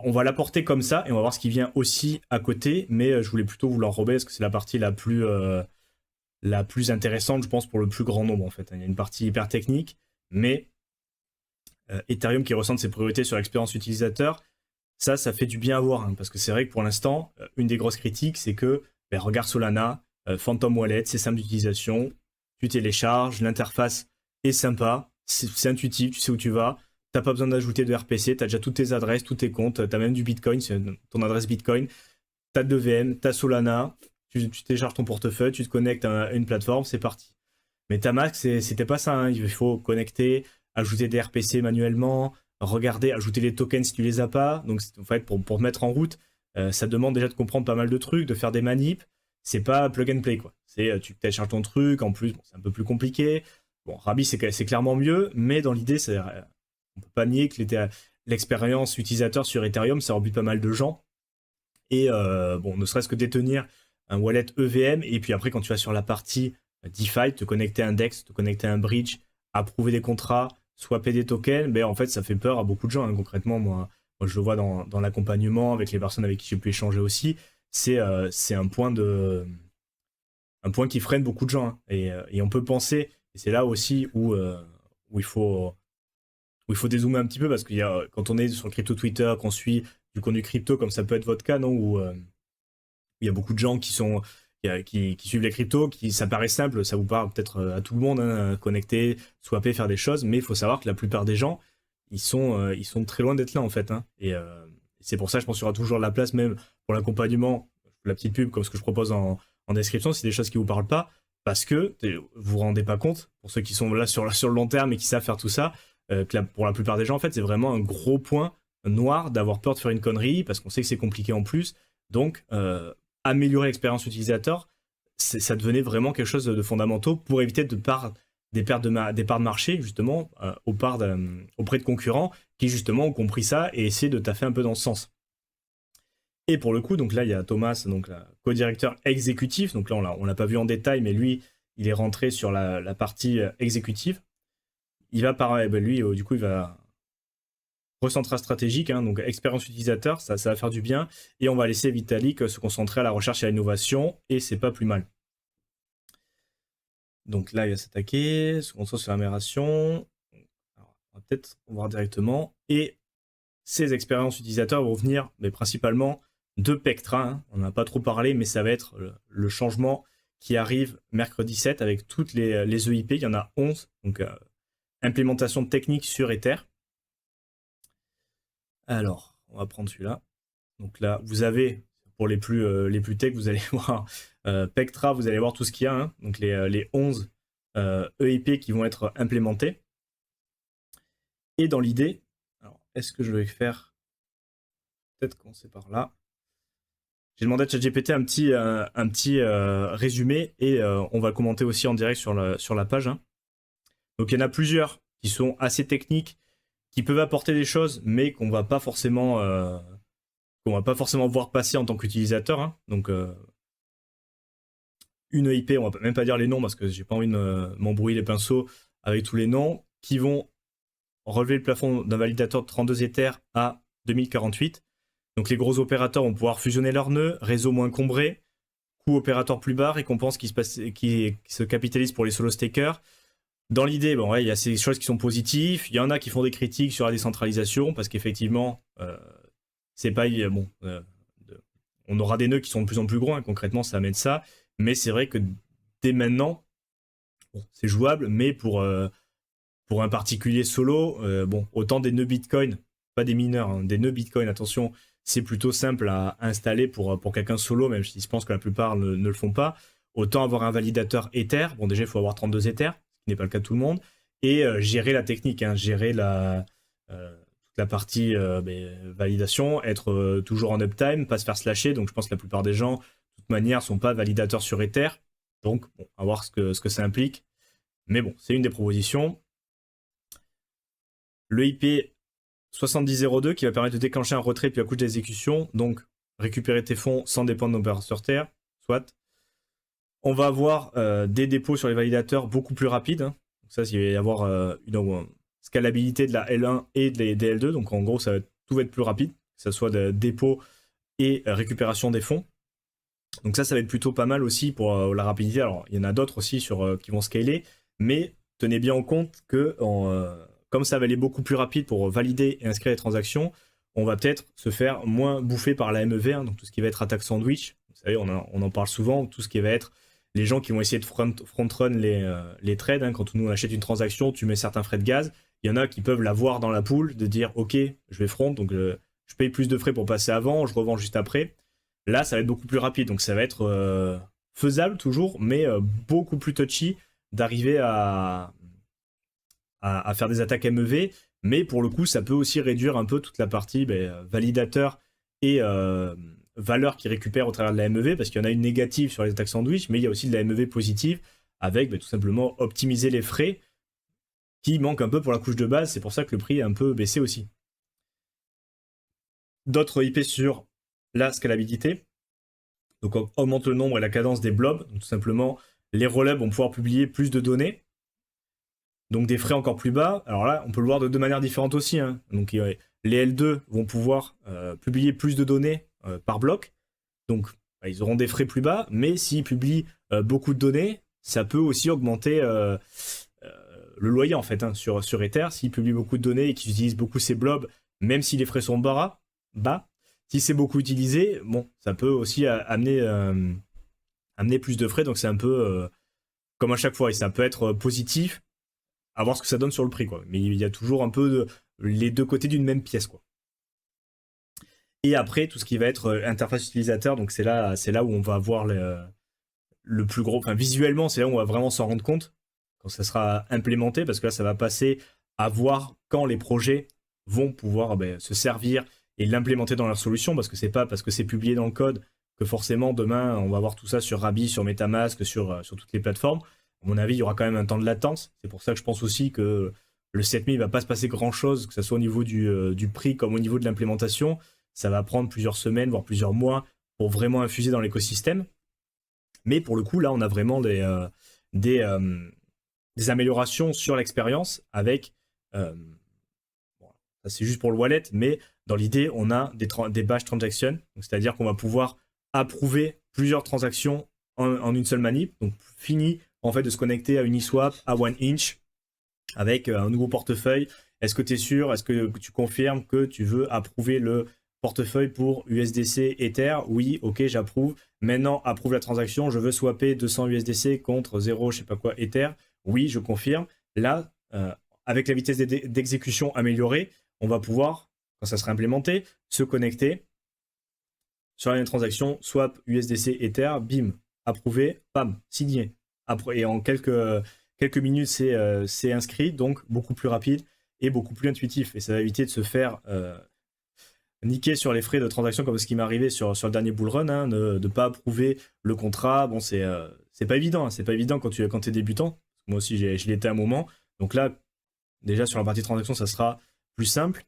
On va l'apporter comme ça et on va voir ce qui vient aussi à côté, mais je voulais plutôt vous l'enrober parce que c'est la partie la plus intéressante, je pense, pour le plus grand nombre en fait. Il y a une partie hyper technique, mais Ethereum qui ressent ses priorités sur l'expérience utilisateur, ça fait du bien à voir, hein, parce que c'est vrai que pour l'instant, une des grosses critiques, c'est que, regarde Solana, Phantom Wallet, c'est simple d'utilisation, tu télécharges, l'interface est sympa, c'est intuitif, tu sais où tu vas, t'as pas besoin d'ajouter de RPC, t'as déjà toutes tes adresses, tous tes comptes, t'as même du Bitcoin, c'est ton adresse Bitcoin, t'as de VM, t'as Solana, tu télécharges ton portefeuille, tu te connectes à une plateforme, c'est parti. Mais Tamask, c'était pas ça, hein. Il faut connecter, ajouter des RPC manuellement, regarder, ajouter les tokens si tu les as pas. Donc en fait, pour mettre en route, ça demande déjà de comprendre pas mal de trucs, de faire des manips. C'est pas plug and play, quoi. C'est tu télécharges ton truc, en plus, bon, c'est un peu plus compliqué. Bon, Rabi, c'est clairement mieux, mais dans l'idée, on peut pas nier que l'expérience utilisateur sur Ethereum, ça rebute pas mal de gens. Et bon, ne serait-ce que détenir un wallet EVM, et puis après, quand tu vas sur la partie DeFi, te connecter à un DEX, te connecter à un bridge, approuver des contrats, swapper des tokens, en fait, ça fait peur à beaucoup de gens, hein. Concrètement, moi, je le vois dans l'accompagnement, avec les personnes avec qui j'ai pu échanger aussi, c'est un point qui freine beaucoup de gens, hein. Et on peut penser, et c'est là aussi où il faut dézoomer un petit peu, parce qu'il y a, quand on est sur le crypto Twitter, qu'on suit du contenu crypto, comme ça peut être votre cas, non, où il y a beaucoup de gens qui suivent les cryptos, ça paraît simple, ça vous parle peut-être à tout le monde, hein, connecter, swapper, faire des choses, mais il faut savoir que la plupart des gens, ils sont très loin d'être là en fait, hein. Et c'est pour ça, je pense qu'il y aura toujours de la place, même pour l'accompagnement, la petite pub, comme ce que je propose en description, c'est des choses qui vous parlent pas, parce que vous vous rendez pas compte, pour ceux qui sont là sur le long terme et qui savent faire tout ça, que pour la plupart des gens, en fait, c'est vraiment un gros point noir d'avoir peur de faire une connerie, parce qu'on sait que c'est compliqué en plus. Donc, améliorer l'expérience utilisateur, ça devenait vraiment quelque chose de fondamental pour éviter des parts de marché, justement, auprès de concurrents qui, justement, ont compris ça et essaient de taffer un peu dans ce sens. Et pour le coup, donc là, il y a Thomas, donc co-directeur exécutif. Donc là, on l'a pas vu en détail, mais lui, il est rentré sur la partie exécutive. Il va lui, du coup, il va recentrage stratégique, hein, donc expérience utilisateur, ça va faire du bien. Et on va laisser Vitalik se concentrer à la recherche et à l'innovation, et c'est pas plus mal. Donc là, il va s'attaquer, se concentrer sur l'amélioration. On va peut-être voir directement. Et ces expériences utilisateurs vont venir, mais principalement de Pectra, hein. On n'a pas trop parlé, mais ça va être le changement qui arrive mercredi 7 avec toutes les EIP. Il y en a 11, donc implémentation technique sur Ether. Alors, on va prendre celui-là. Donc là, vous avez, pour les plus tech, vous allez voir Pectra, vous allez voir tout ce qu'il y a, hein. Donc les 11 EIP qui vont être implémentés. Et dans l'idée, alors est-ce que je vais faire, peut-être commencer par là. J'ai demandé à ChatGPT un petit résumé et on va commenter aussi en direct sur la page, hein. Donc il y en a plusieurs qui sont assez techniques, qui peuvent apporter des choses, mais qu'on va pas forcément voir passer en tant qu'utilisateur, hein. Donc une EIP, on va même pas dire les noms parce que j'ai pas envie de m'embrouiller les pinceaux avec tous les noms, qui vont relever le plafond d'un validateur de 32 Ethers à 2048. Donc les gros opérateurs vont pouvoir fusionner leurs nœuds, réseau moins combré, coût opérateur plus bas, récompense qui se capitalise pour les solo stakers. Dans l'idée, bon, ouais, il y a ces choses qui sont positives. Il y en a qui font des critiques sur la décentralisation parce qu'effectivement, c'est pas bon. On aura des nœuds qui sont de plus en plus gros, hein, concrètement, ça amène ça. Mais c'est vrai que dès maintenant, bon, c'est jouable, mais pour un particulier solo, bon, autant des nœuds Bitcoin, pas des mineurs, hein, des nœuds Bitcoin, attention, c'est plutôt simple à installer pour quelqu'un solo, même si je pense que la plupart ne le font pas. Autant avoir un validateur Ether, bon déjà il faut avoir 32 Ethers, ce qui n'est pas le cas de tout le monde, et gérer la technique, hein, gérer toute la partie validation, être toujours en uptime, pas se faire slasher, donc je pense que la plupart des gens, de toute manière, sont pas validateurs sur Ether, donc bon, à voir ce que ça implique. Mais bon, c'est une des propositions. Le IP 7002 qui va permettre de déclencher un retrait puis la couche d'exécution, donc récupérer tes fonds sans dépendre d'opérateurs tiers, soit. On va avoir des dépôts sur les validateurs beaucoup plus rapides, hein. Donc ça, il va y avoir une scalabilité de la L1 et des L2, donc en gros, tout va être plus rapide, que ce soit de dépôt et récupération des fonds. Donc ça va être plutôt pas mal aussi pour la rapidité. Alors, il y en a d'autres aussi qui vont scaler, mais tenez bien en compte que comme ça va aller beaucoup plus rapide pour valider et inscrire les transactions, on va peut-être se faire moins bouffer par la MEV, hein, donc tout ce qui va être attaque sandwich. Vous savez, on en parle souvent, tout ce qui va être les gens qui vont essayer de front-run les trades. Hein. Quand nous on achète une transaction, tu mets certains frais de gaz. Il y en a qui peuvent l'avoir dans la pool, de dire ok, je vais front, donc je paye plus de frais pour passer avant, je revends juste après. Là, ça va être beaucoup plus rapide, donc ça va être faisable toujours, mais beaucoup plus touchy d'arriver à faire des attaques MEV. Mais pour le coup, ça peut aussi réduire un peu toute la partie validateur et valeur qui récupère au travers de la MEV, parce qu'il y en a une négative sur les attaques sandwich, mais il y a aussi de la MEV positive avec tout simplement optimiser les frais qui manquent un peu pour la couche de base. C'est pour ça que le prix est un peu baissé aussi. D'autres IP sur la scalabilité. Donc on augmente le nombre et la cadence des blobs. Donc, tout simplement, les relais vont pouvoir publier plus de données. Donc des frais encore plus bas. Alors là, on peut le voir de deux manières différentes aussi. Hein. Donc les L2 vont pouvoir publier plus de données par bloc. Donc ils auront des frais plus bas. Mais s'ils publient beaucoup de données, ça peut aussi augmenter le loyer en fait, hein, sur Ether. S'ils publient beaucoup de données et qu'ils utilisent beaucoup ces blobs, même si les frais sont bas, si c'est beaucoup utilisé, bon, ça peut aussi amener plus de frais. Donc c'est un peu comme à chaque fois. Et ça peut être positif, à voir ce que ça donne sur le prix, quoi. Mais il y a toujours un peu les deux côtés d'une même pièce, quoi. Et après, tout ce qui va être interface utilisateur, donc c'est là où on va avoir le plus gros. Enfin, visuellement, c'est là où on va vraiment s'en rendre compte quand ça sera implémenté, parce que là, ça va passer à voir quand les projets vont pouvoir se servir et l'implémenter dans leur solution, parce que c'est pas parce que c'est publié dans le code que forcément demain on va avoir tout ça sur Rabi, sur MetaMask, sur toutes les plateformes. À mon avis, il y aura quand même un temps de latence. C'est pour ça que je pense aussi que le 7000 ne va pas se passer grand-chose, que ce soit au niveau du prix comme au niveau de l'implémentation. Ça va prendre plusieurs semaines, voire plusieurs mois pour vraiment infuser dans l'écosystème. Mais pour le coup, là, on a vraiment des améliorations sur l'expérience avec... ça c'est juste pour le wallet, mais dans l'idée, on a des batch transactions. C'est-à-dire qu'on va pouvoir approuver plusieurs transactions en une seule manip. Donc, fini en fait de se connecter à Uniswap, à OneInch, avec un nouveau portefeuille. Est-ce que tu es sûr? Est-ce que tu confirmes que tu veux approuver le portefeuille pour USDC Ether? Oui, ok, j'approuve. Maintenant, approuve la transaction. Je veux swapper 200 USDC contre 0, je sais pas quoi, Ether. Oui, je confirme. Là, avec la vitesse d'exécution améliorée, on va pouvoir, quand ça sera implémenté, se connecter sur la même transaction, swap USDC Ether, bim, approuvé, bam, signé. Et en quelques minutes, c'est inscrit, donc beaucoup plus rapide et beaucoup plus intuitif. Et ça va éviter de se faire niquer sur les frais de transaction, comme ce qui m'est arrivé sur le dernier bull run, hein, de ne pas approuver le contrat. Bon, c'est pas évident, hein, c'est pas évident quand tu es débutant. Moi aussi, je l'ai été à un moment. Donc là, déjà sur la partie transaction, ça sera plus simple.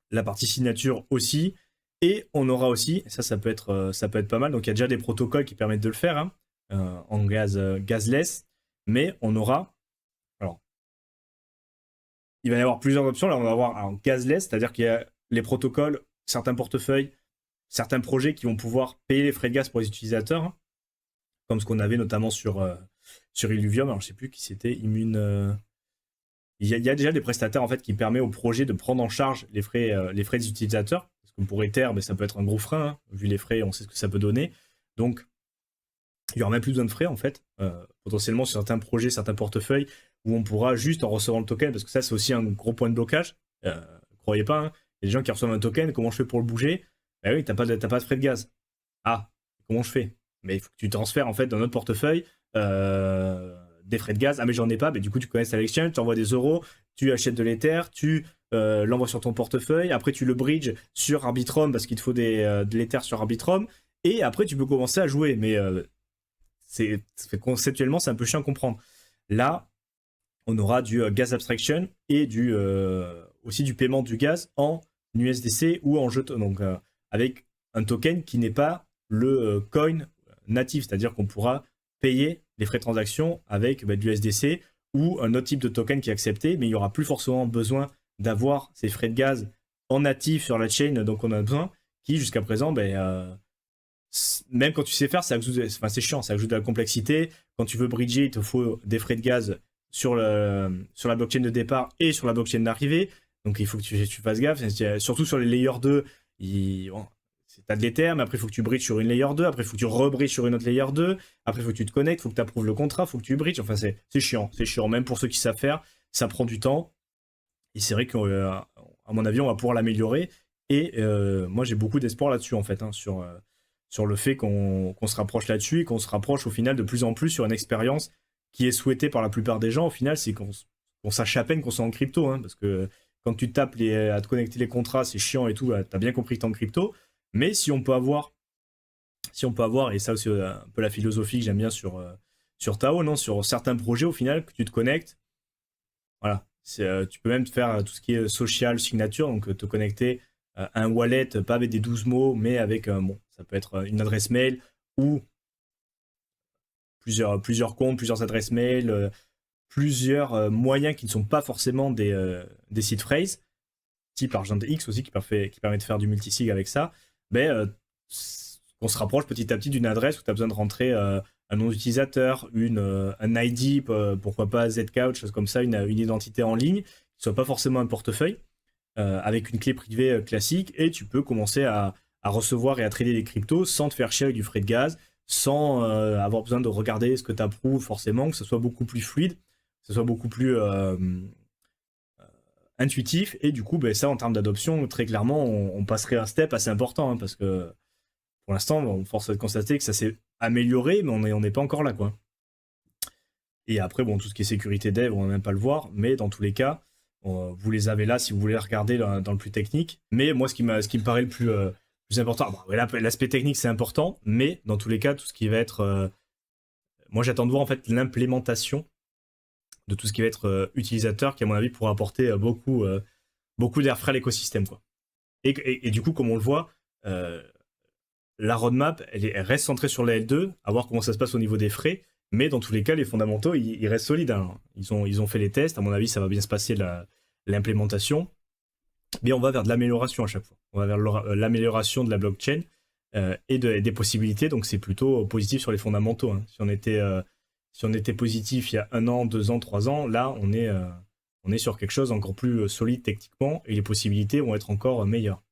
La partie signature aussi. Et on aura aussi, ça peut être pas mal. Donc il y a déjà des protocoles qui permettent de le faire, hein, en gazless. Mais on aura, alors, il va y avoir plusieurs options. Là, on va avoir un gazless, c'est-à-dire qu'il y a les protocoles, certains portefeuilles, certains projets qui vont pouvoir payer les frais de gaz pour les utilisateurs, hein, comme ce qu'on avait notamment sur Illuvium. Alors, je ne sais plus qui c'était, Immune. Il y a déjà des prestataires en fait qui permettent au projet de prendre en charge les frais des utilisateurs. Parce que pour Ether, ça peut être un gros frein, hein. Vu les frais, on sait ce que ça peut donner. Donc, il n'y aura même plus besoin de frais en fait, potentiellement sur certains projets, certains portefeuilles, où on pourra juste en recevant le token, parce que ça c'est aussi un gros point de blocage. Croyez pas, hein, il y a des gens qui reçoivent un token, comment je fais pour le bouger? Bah oui, t'as pas de frais de gaz. Ah, comment je fais? Mais il faut que tu transfères en fait dans notre portefeuille des frais de gaz. Ah mais j'en ai pas, mais du coup tu connectes à l'exchange, tu envoies des euros, tu achètes de l'Ether, tu l'envoies sur ton portefeuille, après tu le bridge sur Arbitrum parce qu'il te faut de l'Ether sur Arbitrum, et après tu peux commencer à jouer. Mais conceptuellement, c'est un peu chiant à comprendre. Là, on aura du gas abstraction et aussi du paiement du gaz en USDC ou en jeton. Donc, avec un token qui n'est pas le coin natif, c'est-à-dire qu'on pourra payer les frais de transaction avec du USDC ou un autre type de token qui est accepté, mais il n'y aura plus forcément besoin d'avoir ces frais de gaz en natif sur la chain dont on a besoin, qui jusqu'à présent, même quand tu sais faire, c'est chiant, ça ajoute de la complexité. Quand tu veux bridger, il te faut des frais de gaz sur la blockchain de départ et sur la blockchain d'arrivée. Donc il faut que tu fasses gaffe. Surtout sur les layers 2, t'as de l'Ether, mais après il faut que tu bridges sur une layer 2, après il faut que tu rebridges sur une autre layer 2, après il faut que tu te connectes, il faut que tu approuves le contrat, il faut que tu bridges. Enfin, c'est chiant, même pour ceux qui savent faire, ça prend du temps. Et c'est vrai qu'à mon avis, on va pouvoir l'améliorer. Et moi, j'ai beaucoup d'espoir là-dessus, en fait, hein, sur le fait qu'on se rapproche là-dessus et qu'on se rapproche au final de plus en plus sur une expérience qui est souhaitée par la plupart des gens. Au final, c'est qu'on sache à peine qu'on soit en crypto, hein, parce que quand tu tapes à te connecter les contrats, c'est chiant et tout, t'as bien compris que t'es en crypto. Mais si on peut avoir, et ça c'est un peu la philosophie que j'aime bien sur Tao, non, sur certains projets au final, que tu te connectes, voilà, tu peux même faire tout ce qui est social signature, donc te connecter à un wallet, pas avec des 12 mots, mais avec, ça peut être une adresse mail ou plusieurs comptes, plusieurs adresses mail, plusieurs moyens qui ne sont pas forcément des seed phrases, type Argent X aussi, qui permet de faire du multisig avec ça. On se rapproche petit à petit d'une adresse où tu as besoin de rentrer un nom d'utilisateur, un ID, pourquoi pas Zcouch, chose comme ça, une identité en ligne, qui ne soit pas forcément un portefeuille, avec une clé privée classique, et tu peux commencer à recevoir et à trader des cryptos sans te faire chier avec du frais de gaz, sans avoir besoin de regarder ce que tu approuves forcément, que ce soit beaucoup plus fluide, que ce soit beaucoup plus intuitif, et du coup ça en termes d'adoption, très clairement on passerait un step assez important, hein, parce que pour l'instant on force de constater que ça s'est amélioré, mais on n'est pas encore là, quoi. Et après tout ce qui est sécurité dev, on va même pas le voir, mais dans tous les cas vous les avez là si vous voulez regarder dans le plus technique. Mais moi ce qui me paraît le plus important, l'aspect technique c'est important, mais dans tous les cas tout ce qui va être moi j'attends de voir en fait l'implémentation de tout ce qui va être utilisateur, qui à mon avis pourra apporter beaucoup d'air frais à l'écosystème, quoi. Et du coup, comme on le voit, la roadmap, elle reste centrée sur la L2, à voir comment ça se passe au niveau des frais, mais dans tous les cas, les fondamentaux, ils restent solides, hein. Ils ont fait les tests, à mon avis, ça va bien se passer l'implémentation, mais on va vers de l'amélioration à chaque fois. On va vers l'amélioration de la blockchain et des possibilités, donc c'est plutôt positif sur les fondamentaux, hein. Si on était positif il y a 1 an, 2 ans, 3 ans, là, on est sur quelque chose encore plus solide techniquement et les possibilités vont être encore meilleures.